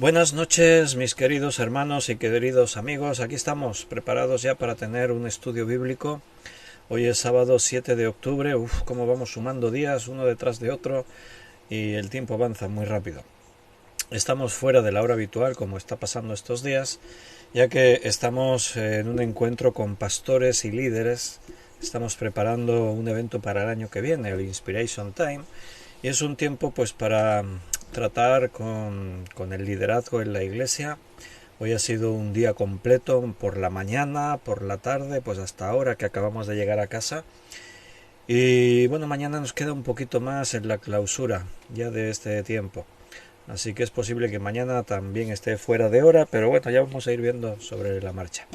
Buenas noches, mis queridos hermanos y queridos amigos. Aquí estamos preparados ya para tener un estudio bíblico. Hoy es sábado 7 de octubre. Cómo vamos sumando días uno detrás de otro y el tiempo avanza muy rápido. Estamos fuera de la hora habitual, como está pasando estos días, ya que estamos en un encuentro con pastores y líderes. Estamos preparando un evento para el año que viene, el Inspiration Time, y es un tiempo pues para tratar con el liderazgo en la iglesia. Hoy ha sido un día completo, por la mañana, por la tarde, pues hasta ahora que acabamos de llegar a casa. Y bueno, mañana nos queda un poquito más en la clausura ya de este tiempo. Así que es posible que mañana también esté fuera de hora, pero bueno, ya vamos a ir viendo sobre la marcha.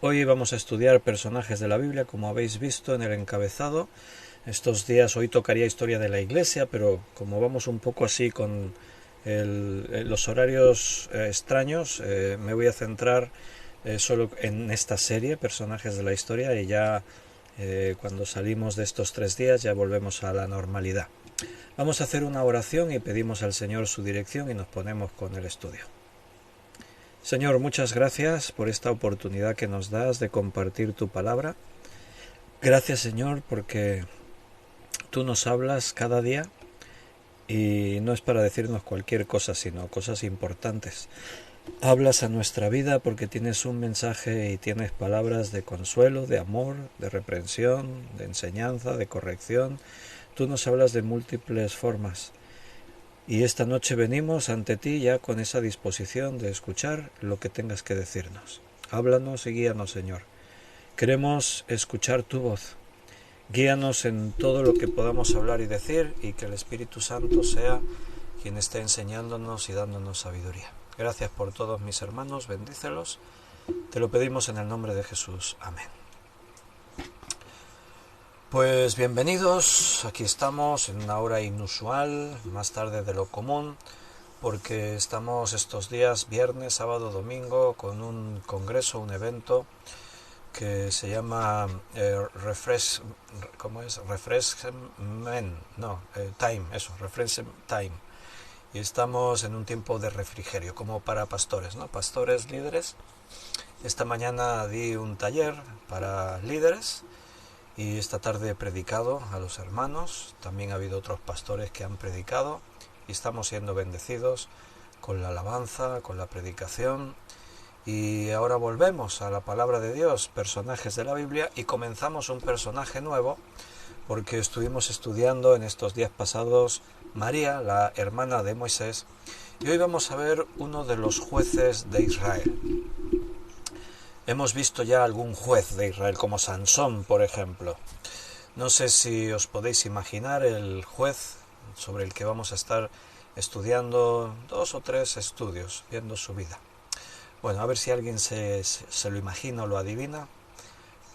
Hoy vamos a estudiar personajes de la Biblia, como habéis visto en el encabezado. Estos días hoy tocaría historia de la iglesia, pero como vamos un poco así con los horarios extraños, me voy a centrar solo en esta serie, personajes de la historia, y ya cuando salimos de estos 3 días ya volvemos a la normalidad. Vamos a hacer una oración y pedimos al Señor su dirección y nos ponemos con el estudio. Señor, muchas gracias por esta oportunidad que nos das de compartir tu palabra. Gracias, Señor, porque tú nos hablas cada día y no es para decirnos cualquier cosa, sino cosas importantes. Hablas a nuestra vida porque tienes un mensaje y tienes palabras de consuelo, de amor, de reprensión, de enseñanza, de corrección. Tú nos hablas de múltiples formas. Y esta noche venimos ante ti ya con esa disposición de escuchar lo que tengas que decirnos. Háblanos y guíanos, Señor. Queremos escuchar tu voz. Guíanos en todo lo que podamos hablar y decir, y que el Espíritu Santo sea quien esté enseñándonos y dándonos sabiduría. Gracias por todos mis hermanos, bendícelos. Te lo pedimos en el nombre de Jesús. Amén. Pues bienvenidos, aquí estamos en una hora inusual, más tarde de lo común, porque estamos estos días, viernes, sábado, domingo, con un congreso, un evento que se llama Refreshment Time. Y estamos en un tiempo de refrigerio, como para pastores, ¿no? Pastores, líderes. Esta mañana di un taller para líderes y esta tarde he predicado a los hermanos. También ha habido otros pastores que han predicado y estamos siendo bendecidos con la alabanza, con la predicación. Y ahora volvemos a la palabra de Dios, personajes de la Biblia, y comenzamos un personaje nuevo porque estuvimos estudiando en estos días pasados María, la hermana de Moisés, y hoy vamos a ver uno de los jueces de Israel. Hemos visto ya algún juez de Israel, como Sansón, por ejemplo. No sé si os podéis imaginar el juez sobre el que vamos a estar estudiando 2 o 3 estudios, viendo su vida. Bueno, a ver si alguien se lo imagina o lo adivina,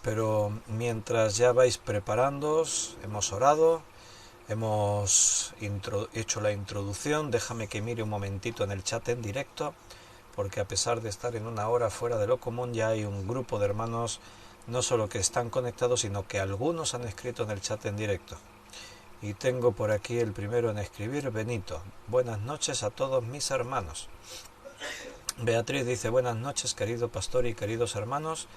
pero mientras ya vais preparándoos, hemos orado, hemos hecho la introducción. Déjame que mire un momentito en el chat en directo, porque a pesar de estar en una hora fuera de lo común, ya hay un grupo de hermanos, no solo que están conectados, sino que algunos han escrito en el chat en directo. Y tengo por aquí el primero en escribir, Benito. Buenas noches a todos mis hermanos. Beatriz dice: buenas noches, querido pastor y queridos hermanos,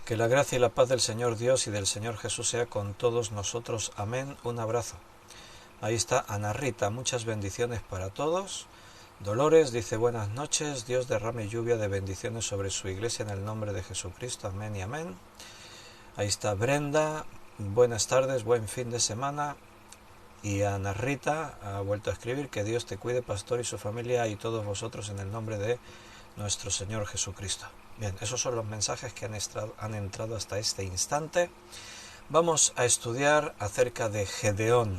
que la gracia y la paz del Señor Dios y del Señor Jesús sea con todos nosotros. Amén. Un abrazo. Ahí está Ana Rita, muchas bendiciones para todos. Dolores dice: buenas noches, Dios derrame lluvia de bendiciones sobre su iglesia en el nombre de Jesucristo. Amén y amén. Ahí está Brenda, buenas tardes, buen fin de semana. Y Ana Rita ha vuelto a escribir: que Dios te cuide, pastor, y su familia y todos vosotros en el nombre de nuestro Señor Jesucristo. Bien, esos son los mensajes que han entrado hasta este instante. Vamos a estudiar acerca de Gedeón.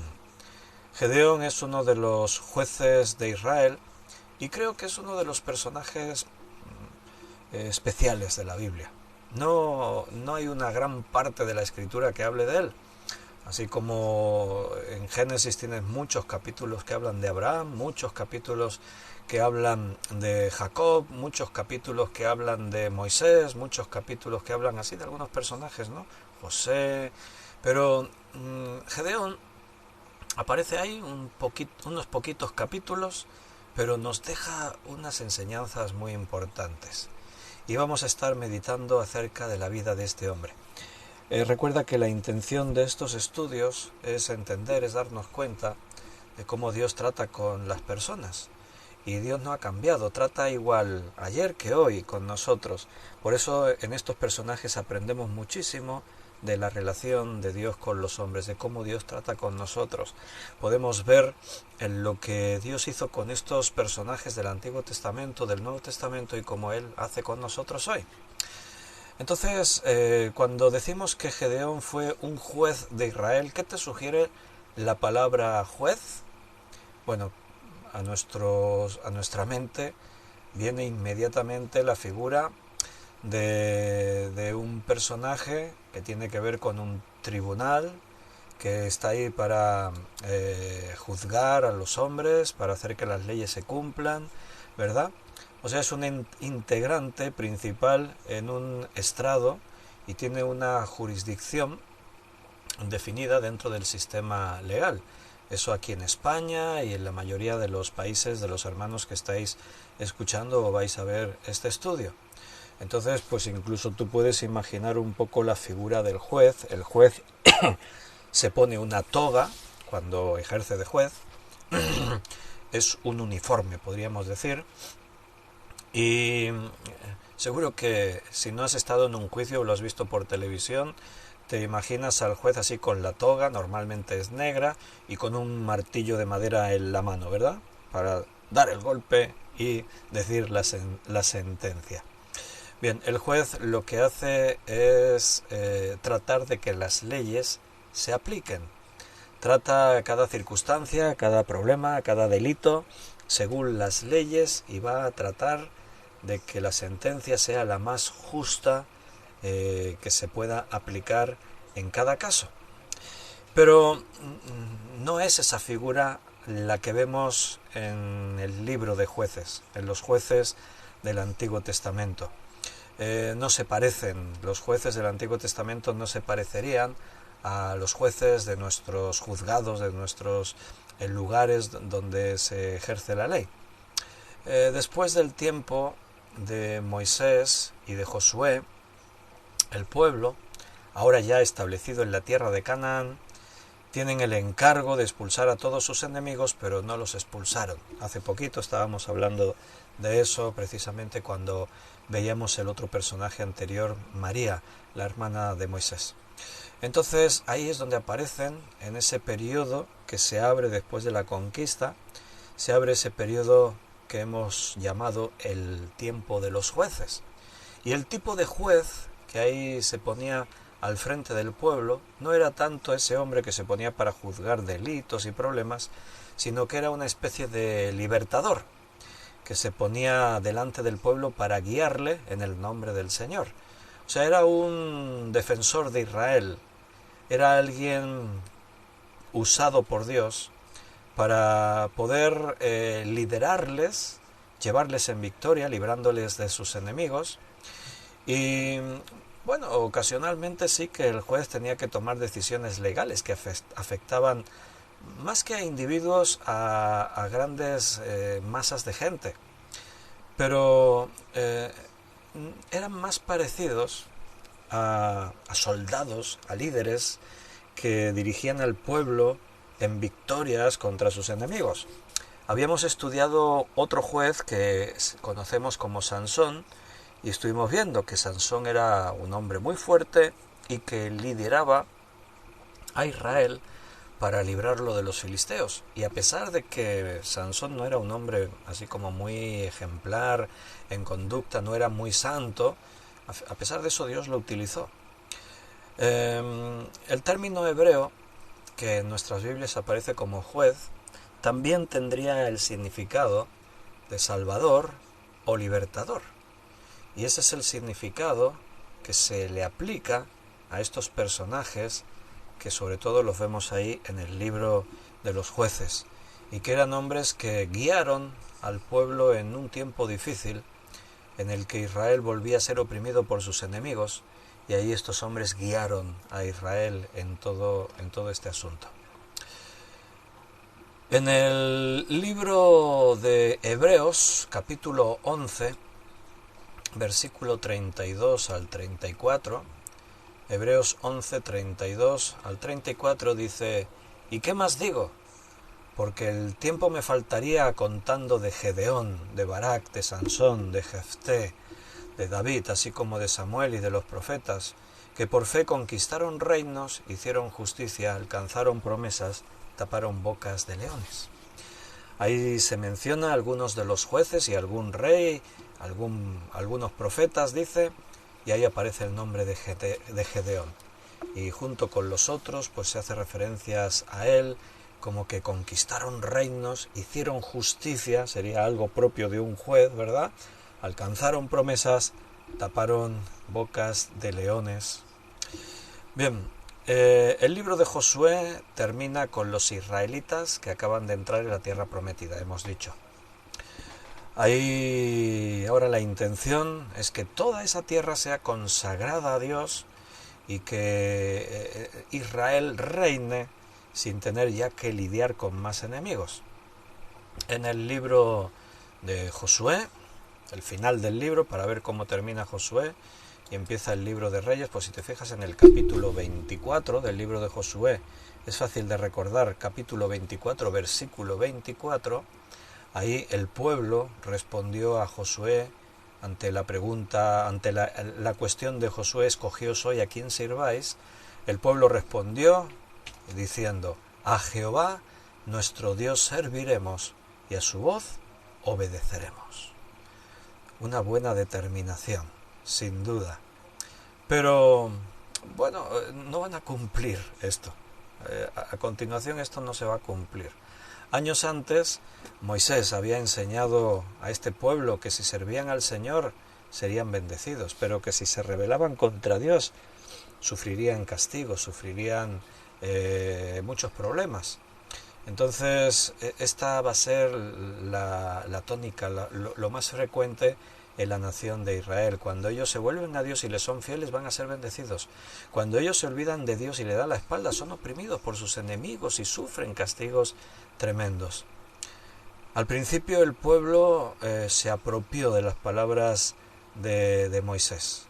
Gedeón es uno de los jueces de Israel y creo que es uno de los personajes especiales de la Biblia. No hay una gran parte de la escritura que hable de él. Así como en Génesis tienes muchos capítulos que hablan de Abraham, muchos capítulos que hablan de Jacob, muchos capítulos que hablan de Moisés, muchos capítulos que hablan así de algunos personajes, ¿no? José, pero Gedeón aparece ahí unos poquitos capítulos, pero nos deja unas enseñanzas muy importantes. Y vamos a estar meditando acerca de la vida de este hombre. Recuerda que la intención de estos estudios es entender, es darnos cuenta de cómo Dios trata con las personas. Y Dios no ha cambiado, trata igual ayer que hoy con nosotros. Por eso en estos personajes aprendemos muchísimo de la relación de Dios con los hombres, de cómo Dios trata con nosotros. Podemos ver en lo que Dios hizo con estos personajes del Antiguo Testamento, del Nuevo Testamento y cómo Él hace con nosotros hoy. Entonces, cuando decimos que Gedeón fue un juez de Israel, ¿qué te sugiere la palabra juez? Bueno, a nuestra mente viene inmediatamente la figura de un personaje que tiene que ver con un tribunal que está ahí para juzgar a los hombres, para hacer que las leyes se cumplan, ¿verdad? O sea, es un integrante principal en un estrado y tiene una jurisdicción definida dentro del sistema legal. Eso aquí en España y en la mayoría de los países de los hermanos que estáis escuchando o vais a ver este estudio. Entonces, pues incluso tú puedes imaginar un poco la figura del juez. El juez se pone una toga cuando ejerce de juez. Es un uniforme, podríamos decir. Y seguro que si no has estado en un juicio o lo has visto por televisión, te imaginas al juez así con la toga, normalmente es negra, y con un martillo de madera en la mano, ¿verdad? Para dar el golpe y decir la sentencia. Bien, el juez lo que hace es tratar de que las leyes se apliquen. Trata cada circunstancia, cada problema, cada delito, según las leyes, y va a tratar de que la sentencia sea la más justa que se pueda aplicar en cada caso. Pero no es esa figura la que vemos en el libro de jueces, en los jueces del Antiguo Testamento. No se parecen, los jueces del Antiguo Testamento no se parecerían a los jueces de nuestros juzgados, de nuestros lugares donde se ejerce la ley. Después del tiempo de Moisés y de Josué, el pueblo, ahora ya establecido en la tierra de Canaán, tienen el encargo de expulsar a todos sus enemigos, pero no los expulsaron. Hace poquito estábamos hablando de eso, precisamente cuando veíamos el otro personaje anterior, María, la hermana de Moisés. Entonces ahí es donde aparecen, en ese periodo que se abre después de la conquista, se abre ese periodo que hemos llamado el tiempo de los jueces. Y el tipo de juez que ahí se ponía al frente del pueblo no era tanto ese hombre que se ponía para juzgar delitos y problemas, sino que era una especie de libertador que se ponía delante del pueblo para guiarle en el nombre del Señor. O sea, era un defensor de Israel, era alguien usado por Dios para poder liderarles, llevarles en victoria, librándoles de sus enemigos. Y bueno, ocasionalmente sí que el juez tenía que tomar decisiones legales que afectaban más que a individuos, a grandes masas de gente. Pero eran más parecidos a soldados, a líderes que dirigían al pueblo en victorias contra sus enemigos. Habíamos estudiado otro juez que conocemos como Sansón, y estuvimos viendo que Sansón era un hombre muy fuerte y que lideraba a Israel para librarlo de los filisteos. Y a pesar de que Sansón no era un hombre así como muy ejemplar en conducta, no era muy santo, a pesar de eso Dios lo utilizó. El término hebreo, que en nuestras Biblias aparece como juez, también tendría el significado de salvador o libertador. Y ese es el significado que se le aplica a estos personajes, que sobre todo los vemos ahí en el libro de los jueces, y que eran hombres que guiaron al pueblo en un tiempo difícil, en el que Israel volvía a ser oprimido por sus enemigos, y ahí estos hombres guiaron a Israel en todo este asunto. En el libro de Hebreos, capítulo 11, versículo 32 al 34, Hebreos 11, 32 al 34 dice: ¿Y qué más digo? Porque el tiempo me faltaría contando de Gedeón, de Barak, de Sansón, de Jefté, de David, así como de Samuel y de los profetas, que por fe conquistaron reinos, hicieron justicia, alcanzaron promesas, taparon bocas de leones. Ahí se menciona algunos de los jueces y algún rey, algunos profetas, dice, y ahí aparece el nombre de Gedeón. Y junto con los otros, pues se hace referencias a él, como que conquistaron reinos, hicieron justicia, sería algo propio de un juez, ¿verdad? Alcanzaron promesas, taparon bocas de leones. Bien, el libro de Josué termina con los israelitas que acaban de entrar en la tierra prometida, hemos dicho. Ahí ahora la intención es que toda esa tierra sea consagrada a Dios y que Israel reine sin tener ya que lidiar con más enemigos. En el libro de Josué, el final del libro, para ver cómo termina Josué y empieza el libro de Reyes, pues si te fijas en el capítulo 24 del libro de Josué, es fácil de recordar, capítulo 24, versículo 24, ahí el pueblo respondió a Josué ante la pregunta, ante la cuestión de Josué: escogíos hoy a quién sirváis. El pueblo respondió diciendo: a Jehová nuestro Dios serviremos y a su voz obedeceremos. Una buena determinación, sin duda. Pero, bueno, no van a cumplir esto. A continuación esto no se va a cumplir. Años antes, Moisés había enseñado a este pueblo que si servían al Señor serían bendecidos, pero que si se rebelaban contra Dios sufrirían castigo, sufrirían muchos problemas. Entonces, esta va a ser la tónica, lo más frecuente en la nación de Israel. Cuando ellos se vuelven a Dios y le son fieles, van a ser bendecidos. Cuando ellos se olvidan de Dios y le dan la espalda, son oprimidos por sus enemigos y sufren castigos tremendos. Al principio el pueblo se apropió de las palabras de Moisés.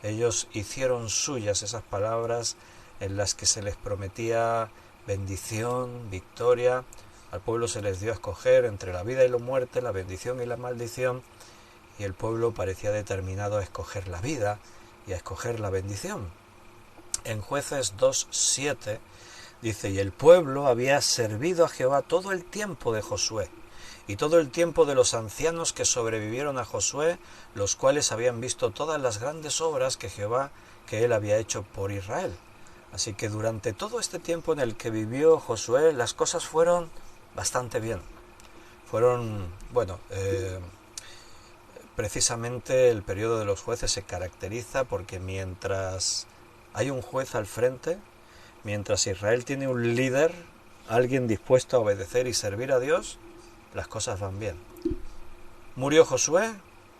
Ellos hicieron suyas esas palabras en las que se les prometía bendición, victoria. Al pueblo se les dio a escoger entre la vida y la muerte, la bendición y la maldición, y el pueblo parecía determinado a escoger la vida y a escoger la bendición. En Jueces 2:7 dice: y el pueblo había servido a Jehová todo el tiempo de Josué y todo el tiempo de los ancianos que sobrevivieron a Josué, los cuales habían visto todas las grandes obras que él había hecho por Israel. Así que durante todo este tiempo en el que vivió Josué, las cosas fueron bastante bien. Precisamente el periodo de los jueces se caracteriza porque mientras hay un juez al frente, mientras Israel tiene un líder, alguien dispuesto a obedecer y servir a Dios, las cosas van bien. Murió Josué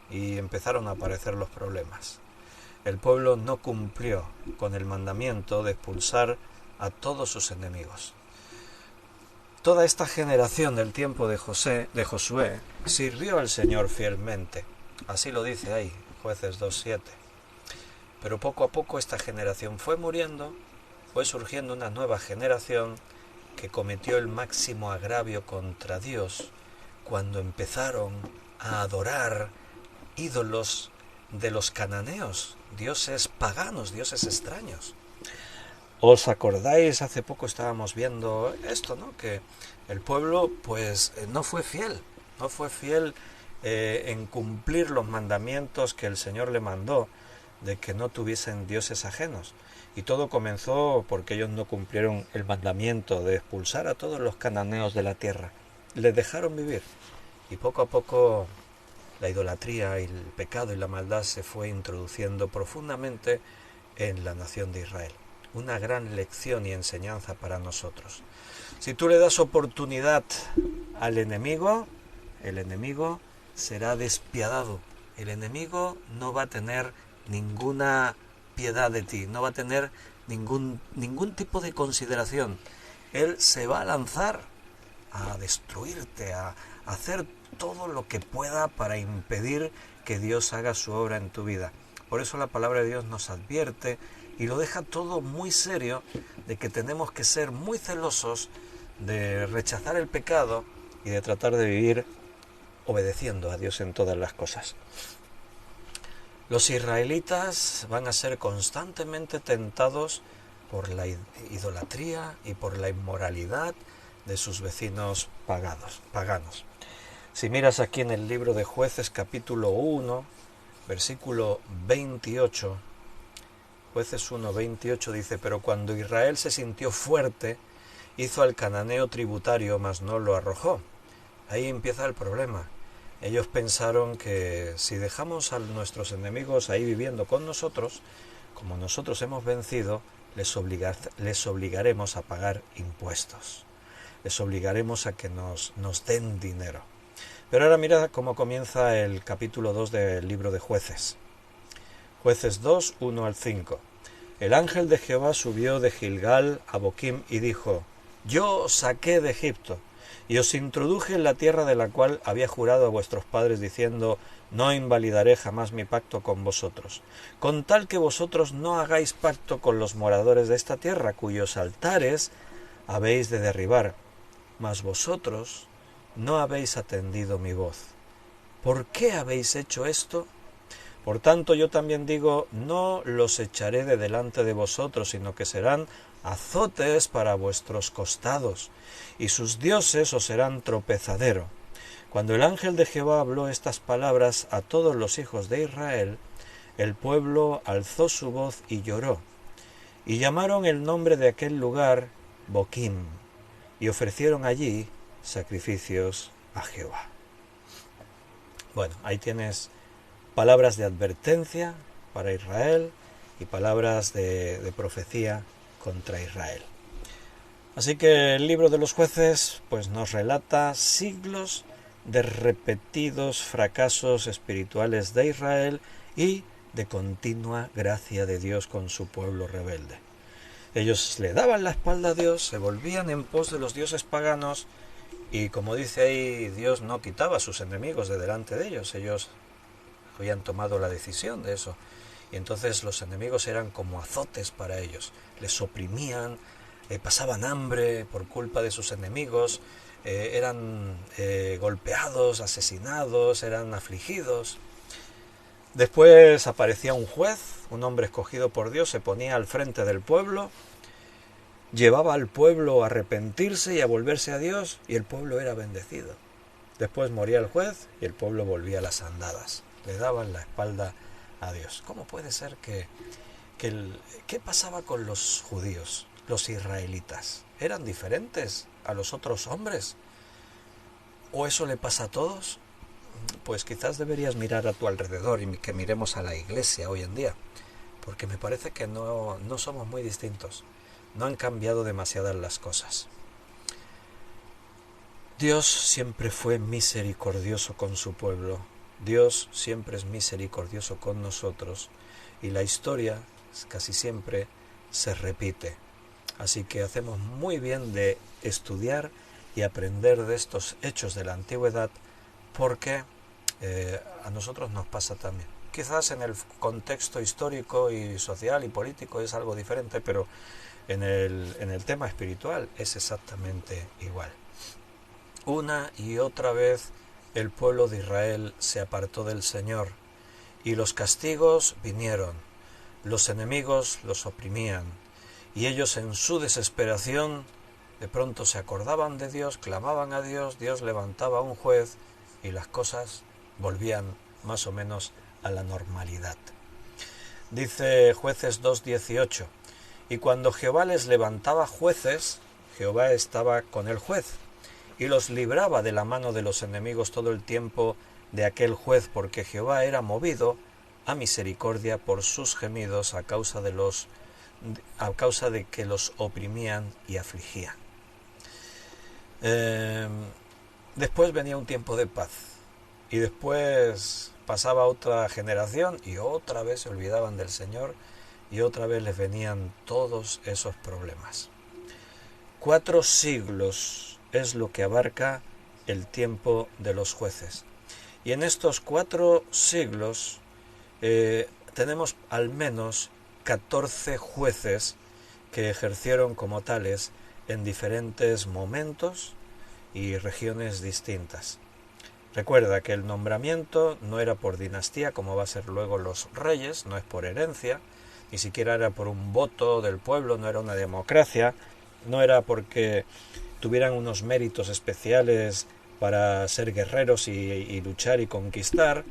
y empezaron a aparecer los problemas. El pueblo no cumplió con el mandamiento de expulsar a todos sus enemigos. Toda esta generación del tiempo de Josué sirvió al Señor fielmente. Así lo dice ahí, Jueces 2:7. Pero poco a poco esta generación fue muriendo, fue surgiendo una nueva generación que cometió el máximo agravio contra Dios cuando empezaron a adorar ídolos de los cananeos, dioses paganos, dioses extraños. ¿Os acordáis? Hace poco estábamos viendo esto, ¿no? Que el pueblo pues no fue fiel en cumplir los mandamientos que el Señor le mandó, de que no tuviesen dioses ajenos. Y todo comenzó porque ellos no cumplieron el mandamiento de expulsar a todos los cananeos de la tierra. Les dejaron vivir. Y poco a poco la idolatría y el pecado y la maldad se fue introduciendo profundamente en la nación de Israel. Una gran lección y enseñanza para nosotros. Si tú le das oportunidad al enemigo, el enemigo será despiadado. El enemigo no va a tener ninguna piedad de ti, no va a tener ningún tipo de consideración. Él se va a lanzar a destruirte, a hacer todo lo que pueda para impedir que Dios haga su obra en tu vida. Por eso la palabra de Dios nos advierte y lo deja todo muy serio, de que tenemos que ser muy celosos de rechazar el pecado y de tratar de vivir obedeciendo a Dios en todas las cosas. Los israelitas van a ser constantemente tentados por la idolatría y por la inmoralidad de sus vecinos paganos. Si miras aquí en el libro de Jueces capítulo 1, versículo 28, Jueces 1, 28 dice: pero cuando Israel se sintió fuerte, hizo al cananeo tributario, mas no lo arrojó. Ahí empieza el problema. Ellos pensaron que si dejamos a nuestros enemigos ahí viviendo con nosotros, como nosotros hemos vencido, les obligaremos a pagar impuestos. Les obligaremos a que nos den dinero. Pero ahora mira cómo comienza el capítulo 2 del libro de Jueces. Jueces 2, 1 al 5. El ángel de Jehová subió de Gilgal a Boquim y dijo: yo os saqué de Egipto y os introduje en la tierra de la cual había jurado a vuestros padres, diciendo: no invalidaré jamás mi pacto con vosotros, con tal que vosotros no hagáis pacto con los moradores de esta tierra, cuyos altares habéis de derribar. Mas vosotros no habéis atendido mi voz. ¿Por qué habéis hecho esto? Por tanto yo también digo: no los echaré de delante de vosotros, sino que serán azotes para vuestros costados, y sus dioses os serán tropezadero. Cuando el ángel de Jehová habló estas palabras a todos los hijos de Israel, el pueblo alzó su voz y lloró, y llamaron el nombre de aquel lugar Boquim, y ofrecieron allí sacrificios a Jehová. Bueno, ahí tienes palabras de advertencia para Israel y palabras de profecía contra Israel. Así que el libro de los Jueces pues nos relata siglos de repetidos fracasos espirituales de Israel y de continua gracia de Dios con su pueblo rebelde. Ellos le daban la espalda a Dios, se volvían en pos de los dioses paganos y, como dice ahí, Dios no quitaba a sus enemigos de delante de ellos. Ellos habían tomado la decisión de eso. Y entonces los enemigos eran como azotes para ellos. Les oprimían, pasaban hambre por culpa de sus enemigos, eran golpeados, asesinados, eran afligidos. Después aparecía un juez, un hombre escogido por Dios, se ponía al frente del pueblo, llevaba al pueblo a arrepentirse y a volverse a Dios, y el pueblo era bendecido. Después moría el juez y el pueblo volvía a las andadas. Le daban la espalda a Dios. ¿Cómo puede ser qué pasaba con los judíos, los israelitas? ¿Eran diferentes a los otros hombres? ¿O eso le pasa a todos? Pues quizás deberías mirar a tu alrededor y que miremos a la iglesia hoy en día, porque me parece que no somos muy distintos. No han cambiado demasiadas las cosas. Dios siempre fue misericordioso con su pueblo. Dios siempre es misericordioso con nosotros. Y la historia casi siempre se repite. Así que hacemos muy bien de estudiar y aprender de estos hechos de la antigüedad, porque a nosotros nos pasa también. Quizás en el contexto histórico y social y político es algo diferente, pero en el tema espiritual es exactamente igual. Una y otra vez el pueblo de Israel se apartó del Señor y los castigos vinieron. Los enemigos los oprimían y ellos, en su desesperación, de pronto se acordaban de Dios, clamaban a Dios, Dios levantaba a un juez y las cosas volvían más o menos a la normalidad. Dice Jueces 2:18: y cuando Jehová les levantaba jueces, Jehová estaba con el juez y los libraba de la mano de los enemigos todo el tiempo de aquel juez, porque Jehová era movido a misericordia por sus gemidos a causa de que los oprimían y afligían. Después venía un tiempo de paz y después pasaba otra generación y otra vez se olvidaban del Señor y otra vez les venían todos esos problemas. 4 siglos es lo que abarca el tiempo de los jueces. Y en estos 4 siglos tenemos al menos 14 jueces que ejercieron como tales en diferentes momentos y regiones distintas. Recuerda que el nombramiento no era por dinastía, como va a ser luego los reyes, no es por herencia, ni siquiera era por un voto del pueblo, no era una democracia, no era porque tuvieran unos méritos especiales para ser guerreros y luchar y conquistar.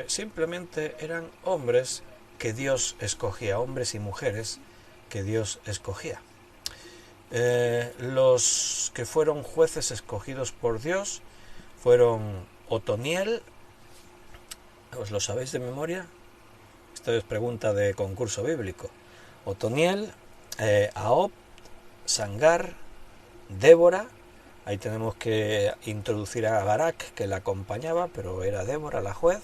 Simplemente eran hombres que Dios escogía, hombres y mujeres que Dios escogía. Los que fueron jueces escogidos por Dios fueron Otoniel, ¿os lo sabéis de memoria? Esta es pregunta de concurso bíblico. Otoniel, Ahop, Sangar, Débora, ahí tenemos que introducir a Barak, que la acompañaba, pero era Débora la juez,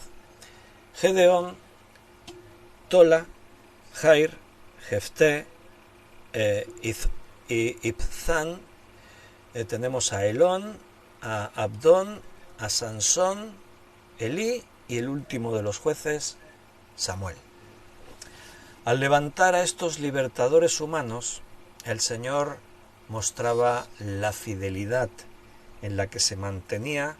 Gedeón, Tola, Jair, Jefté, Ibzán, tenemos a Elón, a Abdón, a Sansón, Elí y el último de los jueces, Samuel. Al levantar a estos libertadores humanos, el Señor mostraba la fidelidad en la que se mantenía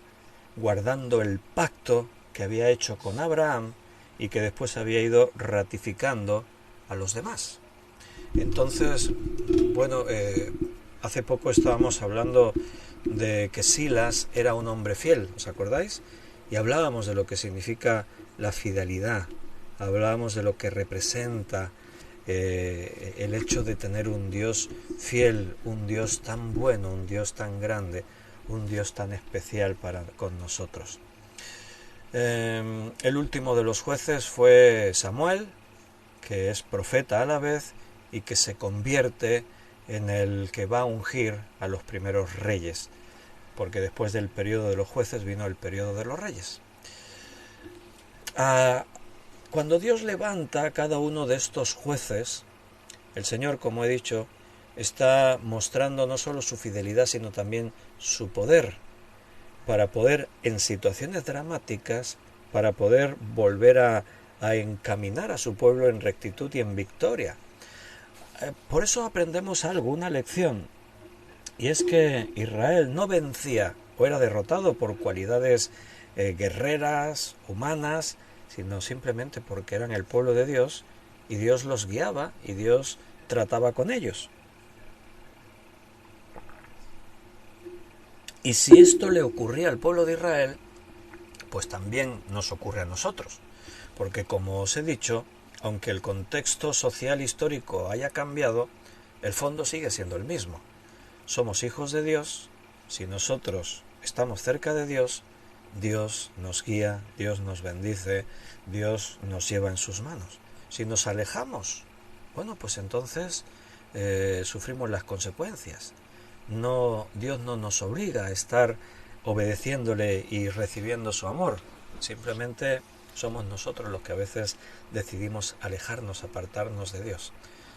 guardando el pacto que había hecho con Abraham y que después había ido ratificando a los demás. Entonces, hace poco estábamos hablando de que Silas era un hombre fiel, ¿os acordáis? Y hablábamos de lo que significa la fidelidad, hablábamos de lo que representa el hecho de tener un Dios fiel, un Dios tan bueno, un Dios tan grande, un Dios tan especial con nosotros. El último de los jueces fue Samuel, que es profeta a la vez y que se convierte en el que va a ungir a los primeros reyes, porque después del periodo de los jueces vino el periodo de los reyes. Cuando Dios levanta a cada uno de estos jueces, el Señor, como he dicho, está mostrando no solo su fidelidad, sino también su poder, para poder, en situaciones dramáticas, para poder volver a encaminar a su pueblo en rectitud y en victoria. Por eso aprendemos algo, una lección, y es que Israel no vencía o era derrotado por cualidades guerreras, humanas, sino simplemente porque eran el pueblo de Dios y Dios los guiaba y Dios trataba con ellos. Y si esto le ocurría al pueblo de Israel, pues también nos ocurre a nosotros, porque como os he dicho, aunque el contexto social histórico haya cambiado, el fondo sigue siendo el mismo. Somos hijos de Dios, si nosotros estamos cerca de Dios, Dios nos guía, Dios nos bendice, Dios nos lleva en sus manos. Si nos alejamos, pues entonces sufrimos las consecuencias. Dios no nos obliga a estar obedeciéndole y recibiendo su amor. Simplemente somos nosotros los que a veces decidimos alejarnos, apartarnos de Dios.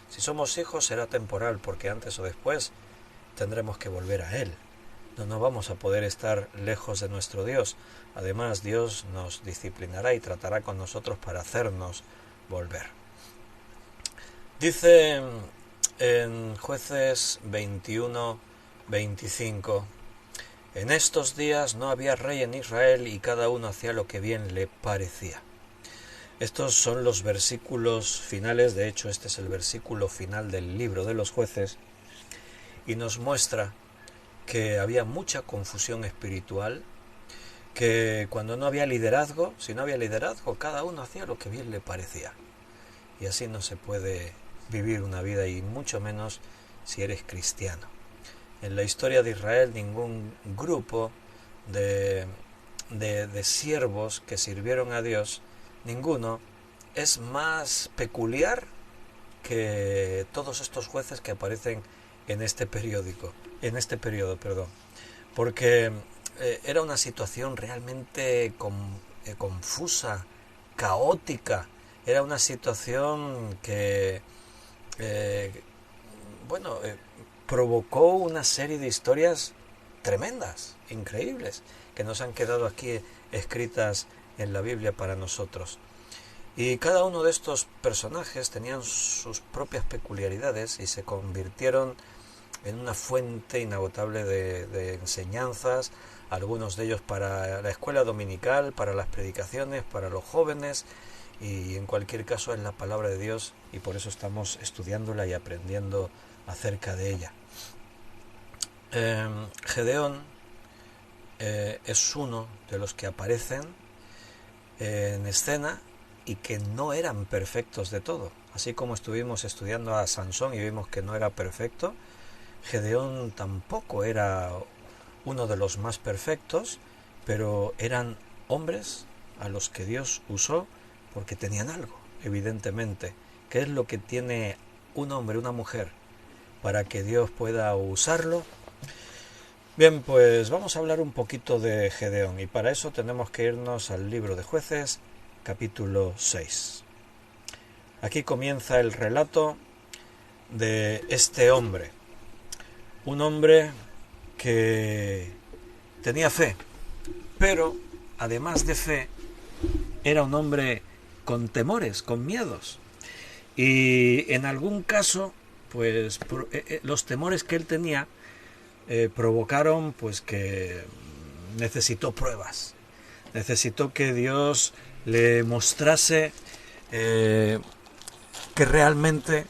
Si somos hijos será temporal, porque antes o después tendremos que volver a Él. No vamos a poder estar lejos de nuestro Dios. Además, Dios nos disciplinará y tratará con nosotros para hacernos volver. Dice en Jueces 21-25: en estos días no había rey en Israel y cada uno hacía lo que bien le parecía. Estos son los versículos finales, de hecho este es el versículo final del libro de los jueces, y nos muestra que había mucha confusión espiritual, que cuando no había liderazgo, si no había liderazgo, cada uno hacía lo que bien le parecía. Y así no se puede vivir una vida, y mucho menos si eres cristiano. En la historia de Israel ningún grupo de siervos que sirvieron a Dios, ninguno es más peculiar que todos estos jueces que aparecen en este periodo, porque era una situación realmente confusa, caótica, era una situación que provocó una serie de historias tremendas, increíbles, que nos han quedado aquí escritas en la Biblia para nosotros. Y cada uno de estos personajes tenían sus propias peculiaridades y se convirtieron en una fuente inagotable de enseñanzas, algunos de ellos para la escuela dominical, para las predicaciones, para los jóvenes, y en cualquier caso es la palabra de Dios y por eso estamos estudiándola y aprendiendo acerca de ella. Gedeón es uno de los que aparecen en escena y que no eran perfectos de todo. Así como estuvimos estudiando a Sansón y vimos que no era perfecto, Gedeón tampoco era uno de los más perfectos, pero eran hombres a los que Dios usó porque tenían algo, evidentemente. ¿Qué es lo que tiene un hombre, una mujer, para que Dios pueda usarlo? Bien, pues vamos a hablar un poquito de Gedeón y para eso tenemos que irnos al libro de Jueces, capítulo 6. Aquí comienza el relato de este hombre, un hombre que tenía fe, pero además de fe, era un hombre con temores, con miedos. Y en algún caso, pues los temores que él tenía provocaron pues que necesitó pruebas. Necesitó que Dios le mostrase que realmente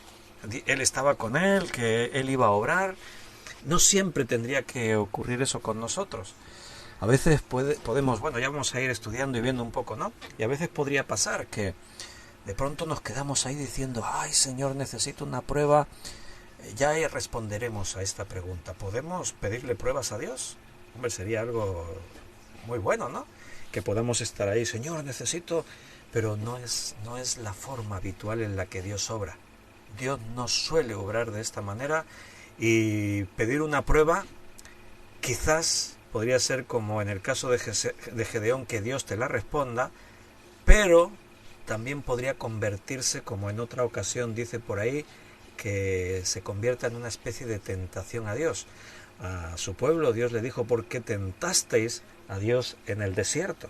Él estaba con él, que Él iba a obrar. No siempre tendría que ocurrir eso con nosotros. A veces podemos, ya vamos a ir estudiando y viendo un poco, ¿no? Y a veces podría pasar que de pronto nos quedamos ahí diciendo, ay Señor, necesito una prueba. Ya responderemos a esta pregunta. ¿Podemos pedirle pruebas a Dios? Hombre, sería algo muy bueno, ¿no? Que podamos estar ahí, Señor, necesito... Pero no es la forma habitual en la que Dios obra. Dios no suele obrar de esta manera y pedir una prueba quizás podría ser como en el caso de Gedeón, que Dios te la responda, pero también podría convertirse, como en otra ocasión dice por ahí, que se convierta en una especie de tentación a Dios. A su pueblo Dios le dijo, ¿por qué tentasteis a Dios en el desierto?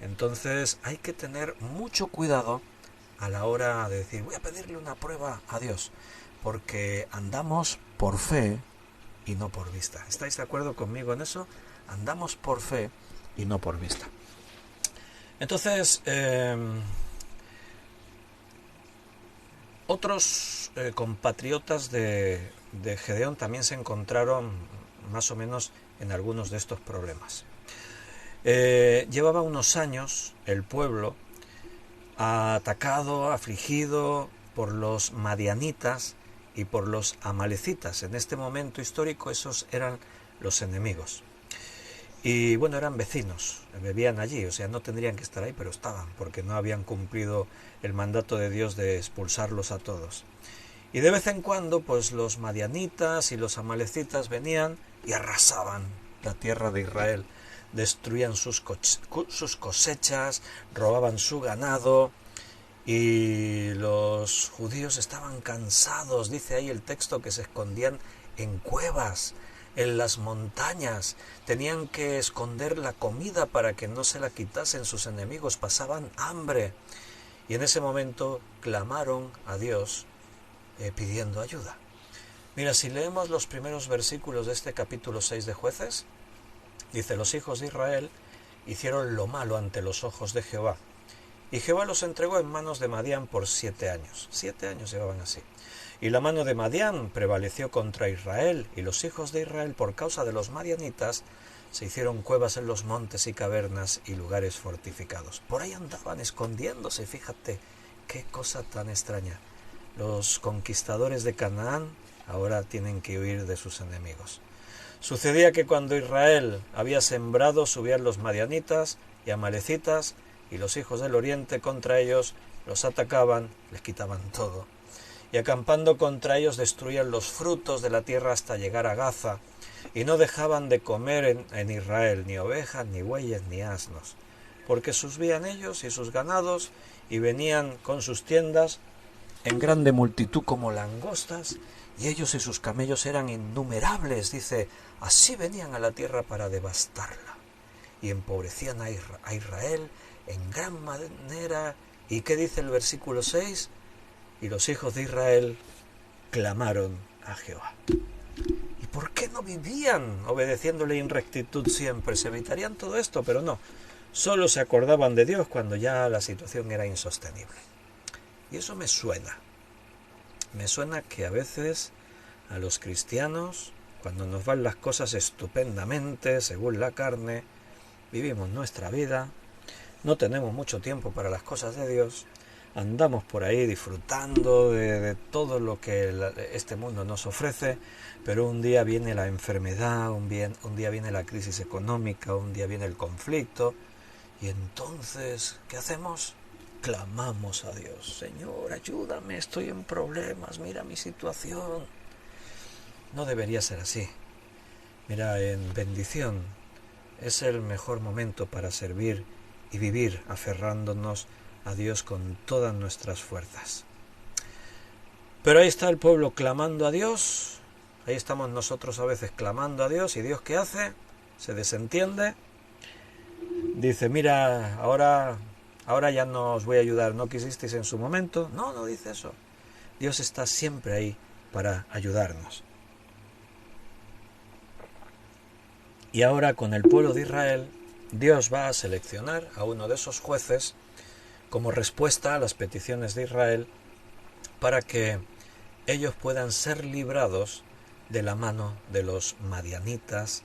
Entonces hay que tener mucho cuidado a la hora de decir, voy a pedirle una prueba a Dios, porque andamos por fe y no por vista. ¿Estáis de acuerdo conmigo en eso? Andamos por fe y no por vista. Entonces, otros compatriotas de Gedeón también se encontraron más o menos en algunos de estos problemas. Llevaba unos años el pueblo atacado, afligido por los madianitas y por los amalecitas. En este momento histórico esos eran los enemigos. Y eran vecinos, vivían allí, o sea, no tendrían que estar ahí, pero estaban, porque no habían cumplido el mandato de Dios de expulsarlos a todos. Y de vez en cuando, pues los madianitas y los amalecitas venían y arrasaban la tierra de Israel. Destruían sus cosechas, robaban su ganado, y los judíos estaban cansados. Dice ahí el texto que se escondían en cuevas, en las montañas. Tenían que esconder la comida para que no se la quitasen sus enemigos. Pasaban hambre. Y en ese momento clamaron a Dios pidiendo ayuda. Mira, si leemos los primeros versículos de este capítulo 6 de Jueces, dice, los hijos de Israel hicieron lo malo ante los ojos de Jehová. Y Jehová los entregó en manos de Madián por 7 años. 7 años llevaban así. Y la mano de Madián prevaleció contra Israel, y los hijos de Israel, por causa de los madianitas, se hicieron cuevas en los montes y cavernas y lugares fortificados. Por ahí andaban escondiéndose, fíjate, qué cosa tan extraña. Los conquistadores de Canaán ahora tienen que huir de sus enemigos. Sucedía que cuando Israel había sembrado, subían los madianitas y amalecitas, y los hijos del oriente contra ellos los atacaban, les quitaban todo. Y acampando contra ellos destruían los frutos de la tierra hasta llegar a Gaza, y no dejaban de comer en Israel ni ovejas, ni bueyes, ni asnos, porque subían ellos y sus ganados, y venían con sus tiendas en grande multitud como langostas, y ellos y sus camellos eran innumerables, dice, así venían a la tierra para devastarla, y empobrecían a Israel en gran manera. ¿Y qué dice el versículo 6? Y los hijos de Israel clamaron a Jehová. ¿Y por qué no vivían obedeciéndole en rectitud siempre? Se evitarían todo esto, pero no. Solo se acordaban de Dios cuando ya la situación era insostenible. Y eso me suena. Me suena que a veces a los cristianos, cuando nos van las cosas estupendamente, según la carne, vivimos nuestra vida, no tenemos mucho tiempo para las cosas de Dios, andamos por ahí disfrutando de todo lo que este mundo nos ofrece, pero un día viene la enfermedad, un día viene la crisis económica, un día viene el conflicto, y entonces, ¿qué hacemos? Clamamos a Dios. Señor, ayúdame, estoy en problemas, mira mi situación. No debería ser así. Mira, en bendición es el mejor momento para servir y vivir aferrándonos a Dios con todas nuestras fuerzas. Pero ahí está el pueblo clamando a Dios, ahí estamos nosotros a veces clamando a Dios, y Dios ¿qué hace? Se desentiende, dice, mira, ahora ya no os voy a ayudar, no quisisteis en su momento. No dice eso. Dios está siempre ahí para ayudarnos. Y ahora con el pueblo de Israel, Dios va a seleccionar a uno de esos jueces como respuesta a las peticiones de Israel para que ellos puedan ser librados de la mano de los madianitas.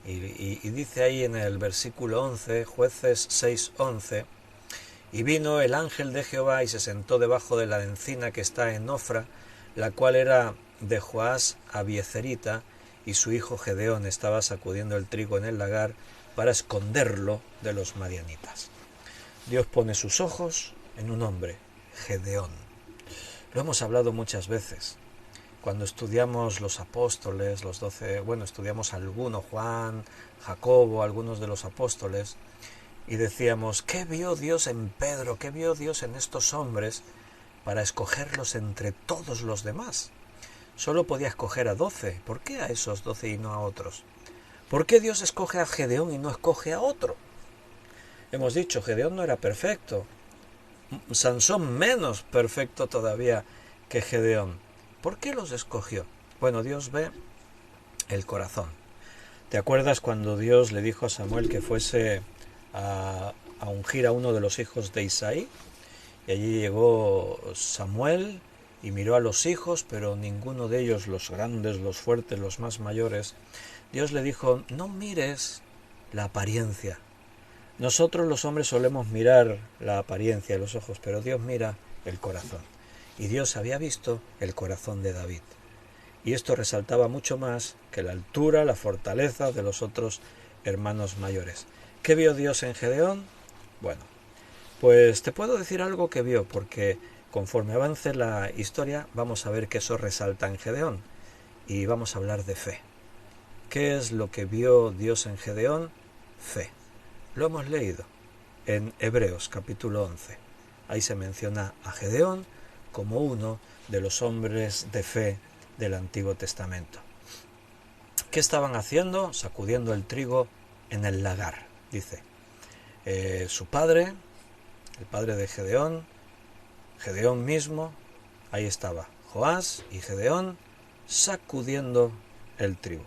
Y dice ahí en el versículo 11, Jueces 6:11, y vino el ángel de Jehová y se sentó debajo de la encina que está en Ofra, la cual era de Joás Abiezerita, y su hijo Gedeón estaba sacudiendo el trigo en el lagar para esconderlo de los madianitas. Dios pone sus ojos en un hombre, Gedeón. Lo hemos hablado muchas veces. Cuando estudiamos los apóstoles, los 12, estudiamos alguno, Juan, Jacobo, algunos de los apóstoles, y decíamos, ¿qué vio Dios en Pedro? ¿Qué vio Dios en estos hombres para escogerlos entre todos los demás? Solo podía escoger a 12. ¿Por qué a esos 12 y no a otros? ¿Por qué Dios escoge a Gedeón y no escoge a otro? Hemos dicho, Gedeón no era perfecto. Sansón menos perfecto todavía que Gedeón. ¿Por qué los escogió? Bueno, Dios ve el corazón. ¿Te acuerdas cuando Dios le dijo a Samuel que fuese a ungir a uno de los hijos de Isaí? Y allí llegó Samuel y miró a los hijos, pero ninguno de ellos, los grandes, los fuertes, los más mayores. Dios le dijo, no mires la apariencia. Nosotros los hombres solemos mirar la apariencia de los ojos, pero Dios mira el corazón. Y Dios había visto el corazón de David. Y esto resaltaba mucho más que la altura, la fortaleza de los otros hermanos mayores. ¿Qué vio Dios en Gedeón? Bueno, pues te puedo decir algo que vio, porque conforme avance la historia vamos a ver que eso resalta en Gedeón. Y vamos a hablar de fe. ¿Qué es lo que vio Dios en Gedeón? Fe. Lo hemos leído en Hebreos capítulo 11. Ahí se menciona a Gedeón como uno de los hombres de fe del Antiguo Testamento. ¿Qué estaban haciendo? Sacudiendo el trigo en el lagar, dice. Su padre, el padre de Gedeón, Gedeón mismo, ahí estaba, Joás y Gedeón sacudiendo el trigo.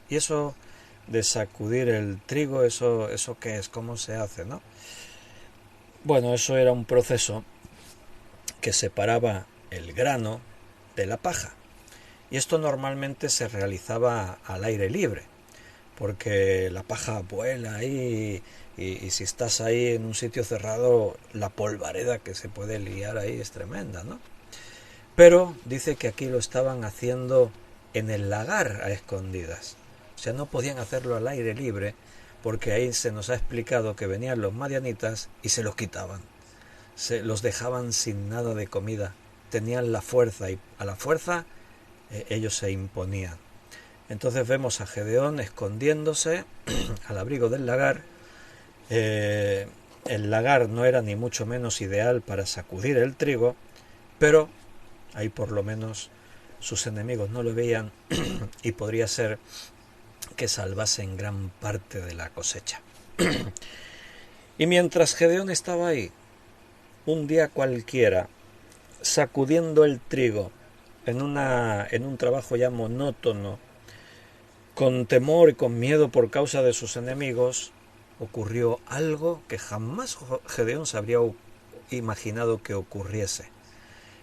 Y eso de sacudir el trigo, ¿eso qué es? ¿Cómo se hace, no? Bueno, eso era un proceso que separaba el grano de la paja. Y esto normalmente se realizaba al aire libre, porque la paja vuela ahí y si estás ahí en un sitio cerrado, la polvareda que se puede liar ahí es tremenda, ¿no? Pero dice que aquí lo estaban haciendo en el lagar a escondidas. O sea, no podían hacerlo al aire libre, porque ahí se nos ha explicado que venían los madianitas y se los quitaban. Se los dejaban sin nada de comida. Tenían la fuerza y a la fuerza ellos se imponían. Entonces vemos a Gedeón escondiéndose al abrigo del lagar. El lagar no era ni mucho menos ideal para sacudir el trigo, pero ahí por lo menos sus enemigos no lo veían y podría ser que salvasen gran parte de la cosecha. Y mientras Gedeón estaba ahí, un día cualquiera, sacudiendo el trigo en un trabajo ya monótono, con temor y con miedo por causa de sus enemigos, ocurrió algo que jamás Gedeón se habría imaginado que ocurriese.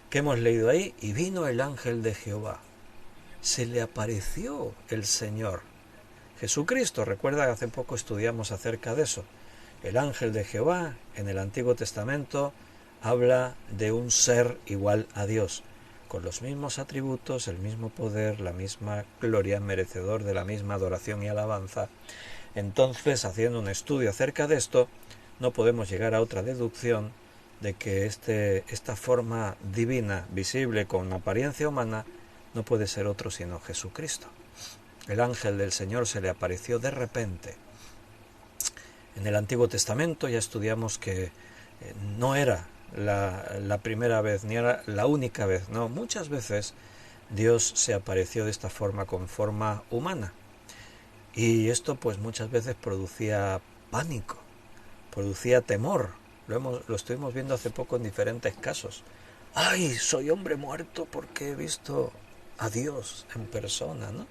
Que hemos leído ahí, y vino el ángel de Jehová. Se le apareció el Señor. Jesucristo, recuerda que hace poco estudiamos acerca de eso. El ángel de Jehová en el Antiguo Testamento habla de un ser igual a Dios, con los mismos atributos, el mismo poder, la misma gloria, merecedor de la misma adoración y alabanza. Entonces, haciendo un estudio acerca de esto, no podemos llegar a otra deducción de que esta forma divina, visible con apariencia humana, no puede ser otro sino Jesucristo. El ángel del Señor se le apareció de repente. En el Antiguo Testamento ya estudiamos que no era la primera vez, ni era la única vez, no, muchas veces Dios se apareció de esta forma, con forma humana. Y esto pues muchas veces producía pánico, producía temor. Lo estuvimos viendo hace poco en diferentes casos. ¡Ay, soy hombre muerto porque he visto a Dios en persona!, ¿no?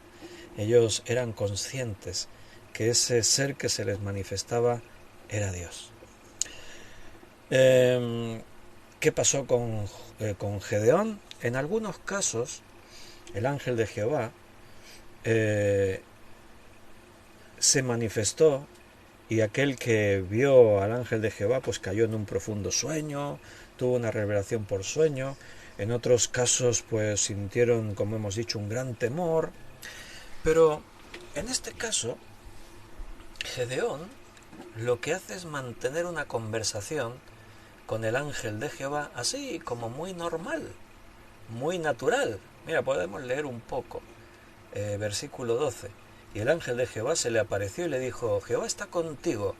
Ellos eran conscientes que ese ser que se les manifestaba era Dios. ¿Qué pasó con Gedeón? En algunos casos, el ángel de Jehová se manifestó, y aquel que vio al ángel de Jehová pues cayó en un profundo sueño, tuvo una revelación por sueño. En otros casos pues sintieron, como hemos dicho, un gran temor. Pero en este caso, Gedeón lo que hace es mantener una conversación con el ángel de Jehová, así como muy normal, muy natural. Mira, podemos leer un poco, versículo 12. Y el ángel de Jehová se le apareció y le dijo: Jehová está contigo,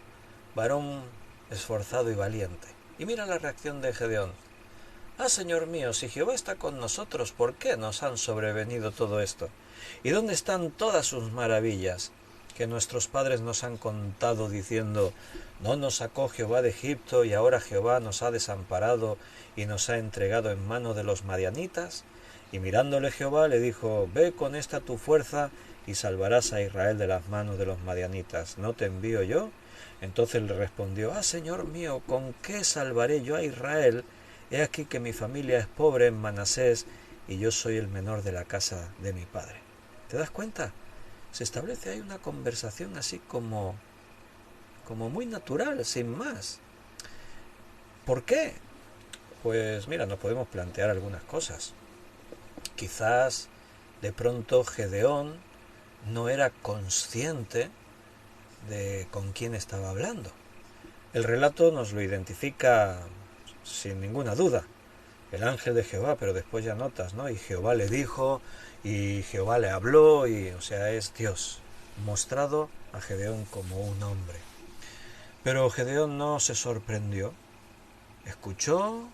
varón esforzado y valiente. Y mira la reacción de Gedeón: ah, Señor mío, si Jehová está con nosotros, ¿por qué nos han sobrevenido todo esto? ¿Y dónde están todas sus maravillas que nuestros padres nos han contado, diciendo: no nos sacó Jehová de Egipto, y ahora Jehová nos ha desamparado y nos ha entregado en mano de los madianitas? Y mirándole Jehová le dijo: ve con esta tu fuerza y salvarás a Israel de las manos de los madianitas. ¿No te envío yo? Entonces le respondió: ah, Señor mío, ¿con qué salvaré yo a Israel? He aquí que mi familia es pobre en Manasés y yo soy el menor de la casa de mi padre. ¿Te das cuenta? Se establece ahí una conversación así como muy natural, sin más. ¿Por qué? Pues mira, nos podemos plantear algunas cosas. Quizás de pronto Gedeón no era consciente de con quién estaba hablando. El relato nos lo identifica sin ninguna duda: el ángel de Jehová, pero después ya notas, ¿no? Y Jehová le dijo, y Jehová le habló, y o sea, es Dios mostrado a Gedeón como un hombre. Pero Gedeón no se sorprendió. Escuchó: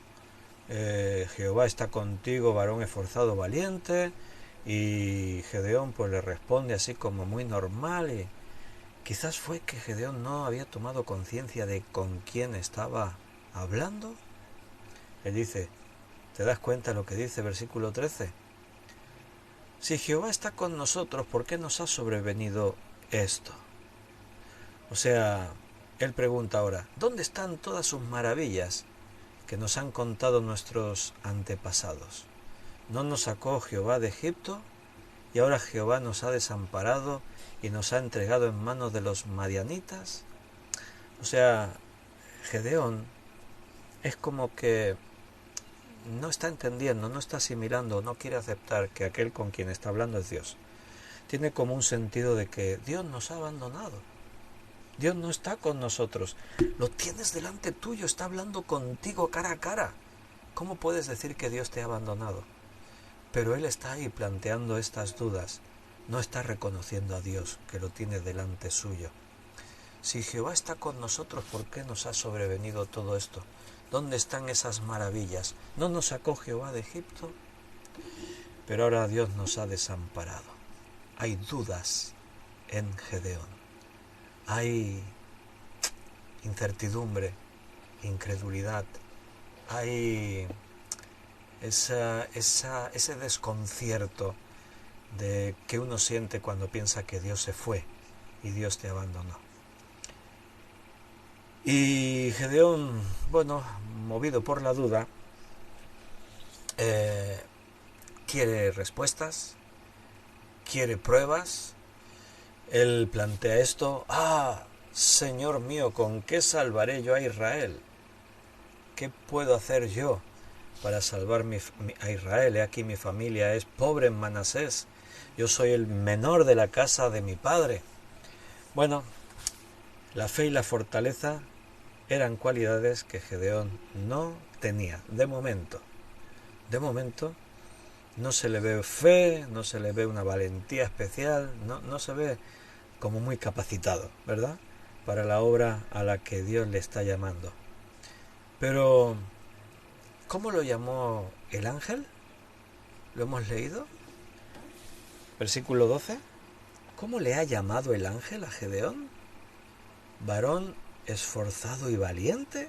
Jehová está contigo, varón esforzado, valiente. Y Gedeón pues le responde así como muy normal, y quizás fue que Gedeón no había tomado conciencia de con quién estaba hablando. Él dice, ¿te das cuenta lo que dice versículo 13? Si Jehová está con nosotros, ¿por qué nos ha sobrevenido esto? O sea, él pregunta ahora, ¿dónde están todas sus maravillas que nos han contado nuestros antepasados? ¿No nos sacó Jehová de Egipto? Y ahora Jehová nos ha desamparado y nos ha entregado en manos de los madianitas. O sea, Gedeón es como que no está entendiendo, no está asimilando, no quiere aceptar que aquel con quien está hablando es Dios. Tiene como un sentido de que Dios nos ha abandonado. Dios no está con nosotros. Lo tienes delante tuyo, está hablando contigo cara a cara. ¿Cómo puedes decir que Dios te ha abandonado? Pero él está ahí planteando estas dudas. No está reconociendo a Dios, que lo tiene delante suyo. Si Jehová está con nosotros, ¿por qué nos ha sobrevenido todo esto? ¿Dónde están esas maravillas? ¿No nos sacó Jehová de Egipto? pero ahora Dios nos ha desamparado. Hay dudas en Gedeón, hay incertidumbre, incredulidad, hay ese desconcierto de que uno siente cuando piensa que Dios se fue y Dios te abandonó. Y Gedeón, bueno, movido por la duda, quiere respuestas, quiere pruebas. Él plantea esto: Señor mío, ¿con qué salvaré yo a Israel? ¿Qué puedo hacer yo para salvar a Israel? He aquí mi familia es pobre en Manasés, yo soy el menor de la casa de mi padre. Bueno, la fe y la fortaleza eran cualidades que Gedeón no tenía, de momento. De momento no se le ve fe, no se le ve una valentía especial, no se ve como muy capacitado, ¿verdad?, para la obra a la que Dios le está llamando. Pero, ¿cómo lo llamó el ángel? ¿Lo hemos leído? Versículo 12. ¿Cómo le ha llamado el ángel a Gedeón? Varón esforzado y valiente.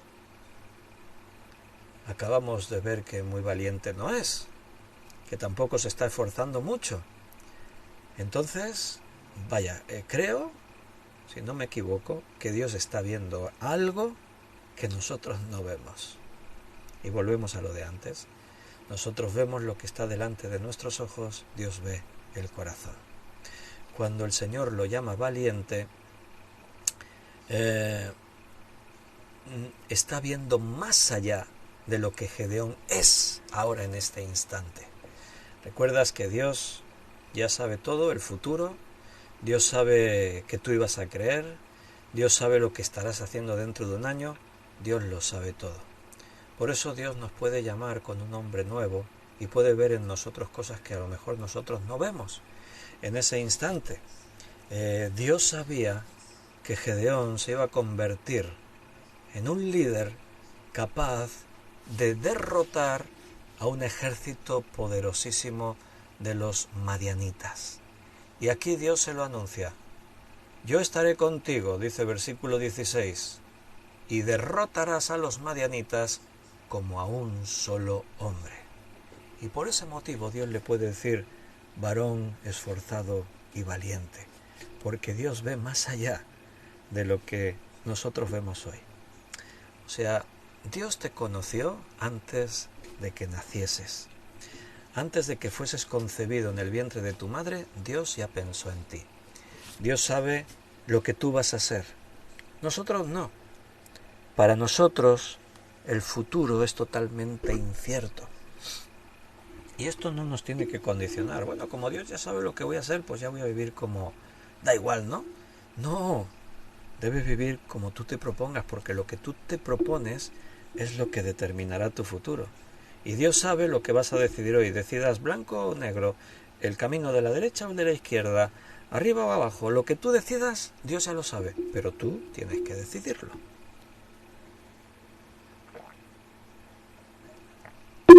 Acabamos de ver que muy valiente no es, que tampoco se está esforzando mucho. Entonces, vaya, creo, si no me equivoco, que Dios está viendo algo que nosotros no vemos. Y volvemos a lo de antes. Nosotros vemos lo que está delante de nuestros ojos, Dios ve el corazón. Cuando el Señor lo llama valiente, está viendo más allá de lo que Gedeón es ahora en este instante. ¿Recuerdas que Dios ya sabe todo, el futuro? Dios sabe que tú ibas a creer, Dios sabe lo que estarás haciendo dentro de un año, Dios lo sabe todo. Por eso Dios nos puede llamar con un nombre nuevo y puede ver en nosotros cosas que a lo mejor nosotros no vemos. En ese instante, Dios sabía que Gedeón se iba a convertir en un líder capaz de derrotar a un ejército poderosísimo de los madianitas. Y aquí Dios se lo anuncia: yo estaré contigo, dice versículo 16, y derrotarás a los madianitas como a un solo hombre. Y por ese motivo Dios le puede decir varón esforzado y valiente, porque Dios ve más allá de lo que nosotros vemos hoy. O sea, Dios te conoció antes de que nacieses. Antes de que fueses concebido en el vientre de tu madre, Dios ya pensó en ti. Dios sabe lo que tú vas a ser. Nosotros no. Para nosotros el futuro es totalmente incierto. Y esto no nos tiene que condicionar. Bueno, como Dios ya sabe lo que voy a hacer, pues ya voy a vivir como... da igual, ¿no? No, debes vivir como tú te propongas, porque lo que tú te propones es lo que determinará tu futuro. Y Dios sabe lo que vas a decidir hoy. Decidas blanco o negro, el camino de la derecha o de la izquierda, arriba o abajo. Lo que tú decidas, Dios ya lo sabe, pero tú tienes que decidirlo.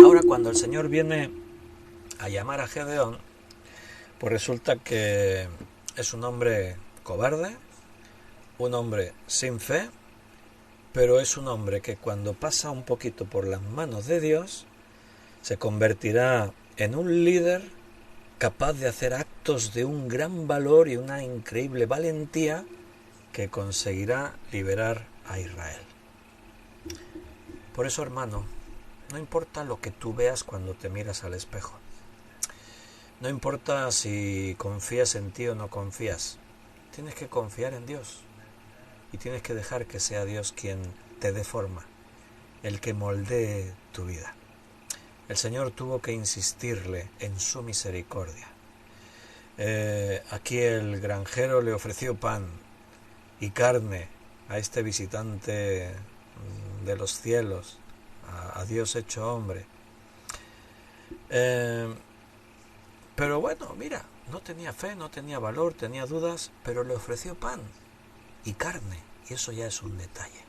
Ahora, cuando el Señor viene a llamar a Gedeón, pues resulta que es un hombre cobarde, un hombre sin fe, pero es un hombre que cuando pasa un poquito por las manos de Dios, se convertirá en un líder capaz de hacer actos de un gran valor y una increíble valentía que conseguirá liberar a Israel. Por eso, hermano, no importa lo que tú veas cuando te miras al espejo. No importa si confías en ti o no confías. Tienes que confiar en Dios. Y tienes que dejar que sea Dios quien te dé forma, el que moldee tu vida. El Señor tuvo que insistirle en su misericordia. Aquí el granjero le ofreció pan y carne a este visitante de los cielos, a Dios hecho hombre. Pero bueno, mira, no tenía fe, no tenía valor, tenía dudas, pero le ofreció pan y carne, y eso ya es un detalle.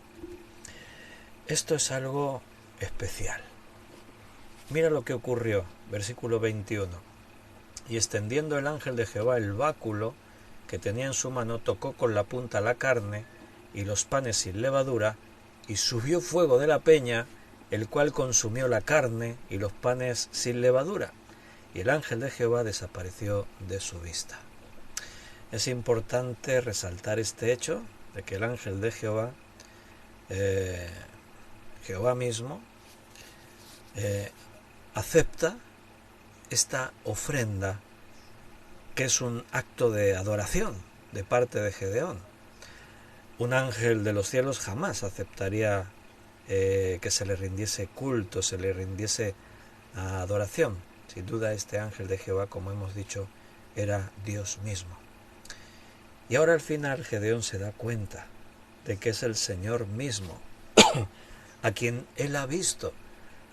Esto es algo especial. Mira lo que ocurrió, versículo 21. Y extendiendo el ángel de Jehová el báculo que tenía en su mano, tocó con la punta la carne y los panes sin levadura, y subió fuego de la peña, el cual consumió la carne y los panes sin levadura, y el ángel de Jehová desapareció de su vista. Es importante resaltar este hecho de que el ángel de Jehová, Jehová mismo, acepta esta ofrenda, que es un acto de adoración de parte de Gedeón. Un ángel de los cielos jamás aceptaría que se le rindiese culto, se le rindiese adoración. Sin duda este ángel de Jehová, como hemos dicho, era Dios mismo. Y ahora al final Gedeón se da cuenta de que es el Señor mismo a quien él ha visto.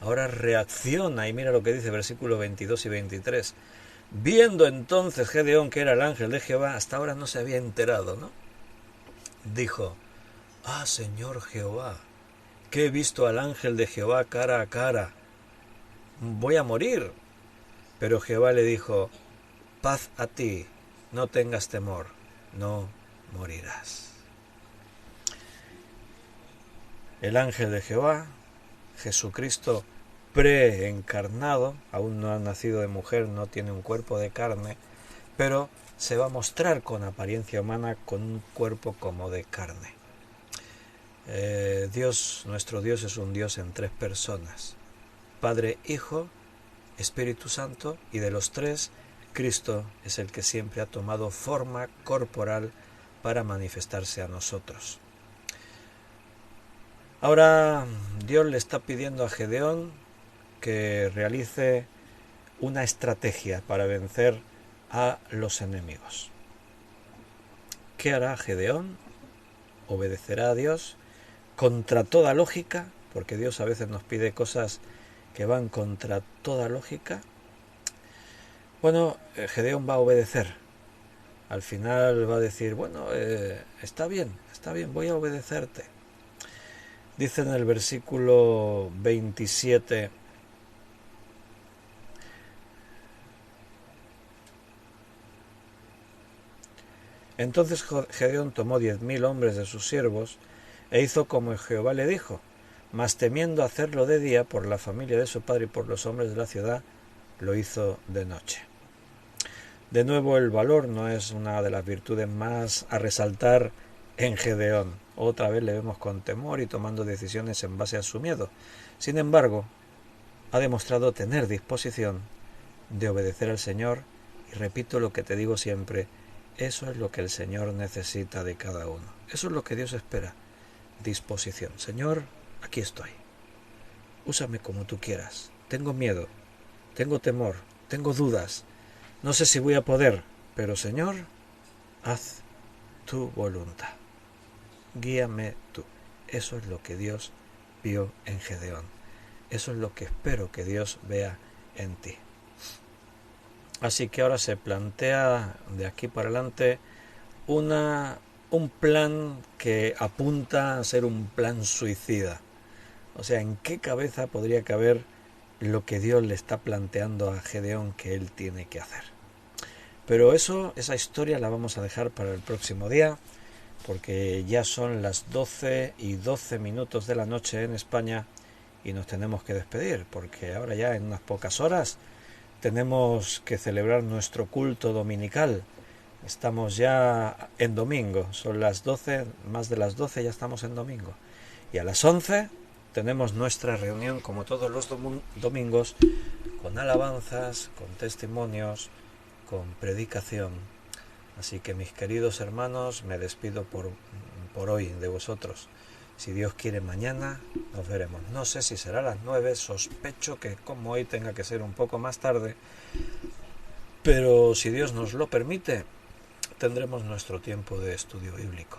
Ahora reacciona y mira lo que dice versículos 22 y 23. Viendo entonces Gedeón que era el ángel de Jehová, hasta ahora no se había enterado, ¿no? Dijo: ah, Señor Jehová, que he visto al ángel de Jehová cara a cara, voy a morir. Pero Jehová le dijo: paz a ti, no tengas temor, no morirás. El ángel de Jehová, Jesucristo preencarnado, aún no ha nacido de mujer, no tiene un cuerpo de carne, pero se va a mostrar con apariencia humana, con un cuerpo como de carne. Dios, nuestro Dios, es un Dios en tres personas: Padre, Hijo, Espíritu Santo, y de los tres, Cristo es el que siempre ha tomado forma corporal para manifestarse a nosotros. Ahora Dios le está pidiendo a Gedeón que realice una estrategia para vencer a los enemigos. ¿Qué hará Gedeón? Obedecerá a Dios contra toda lógica, porque Dios a veces nos pide cosas que van contra toda lógica. Bueno, Gedeón va a obedecer. Al final va a decir: bueno, está bien, voy a obedecerte. Dice en el versículo 27: entonces Gedeón tomó 10.000 hombres de sus siervos e hizo como Jehová le dijo, mas temiendo hacerlo de día por la familia de su padre y por los hombres de la ciudad, lo hizo de noche. De nuevo, el valor no es una de las virtudes más a resaltar en Gedeón. Otra vez le vemos con temor y tomando decisiones en base a su miedo. Sin embargo, ha demostrado tener disposición de obedecer al Señor, y repito lo que te digo siempre: eso es lo que el Señor necesita de cada uno. Eso es lo que Dios espera: disposición. Señor, aquí estoy. Úsame como tú quieras. Tengo miedo, tengo temor, tengo dudas. No sé si voy a poder, pero Señor, haz tu voluntad. Guíame tú. Eso es lo que Dios vio en Gedeón. Eso es lo que espero que Dios vea en ti. Así que ahora se plantea de aquí para adelante un plan que apunta a ser un plan suicida. O sea, ¿en qué cabeza podría caber lo que Dios le está planteando a Gedeón que él tiene que hacer? Pero esa historia la vamos a dejar para el próximo día, porque ya son las 12:12 de la noche en España y nos tenemos que despedir, porque ahora ya en unas pocas horas tenemos que celebrar nuestro culto dominical. Estamos ya en domingo, son las 12, más de las 12 ya estamos en domingo. Y a las 11 tenemos nuestra reunión, como todos los domingos, con alabanzas, con testimonios, con predicación. Así que, mis queridos hermanos, me despido por hoy de vosotros. Si Dios quiere, mañana nos veremos. No sé si será a las 9, sospecho que como hoy tenga que ser un poco más tarde, pero si Dios nos lo permite, tendremos nuestro tiempo de estudio bíblico.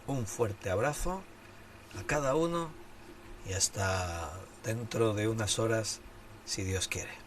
Un fuerte abrazo a cada uno y hasta dentro de unas horas, si Dios quiere.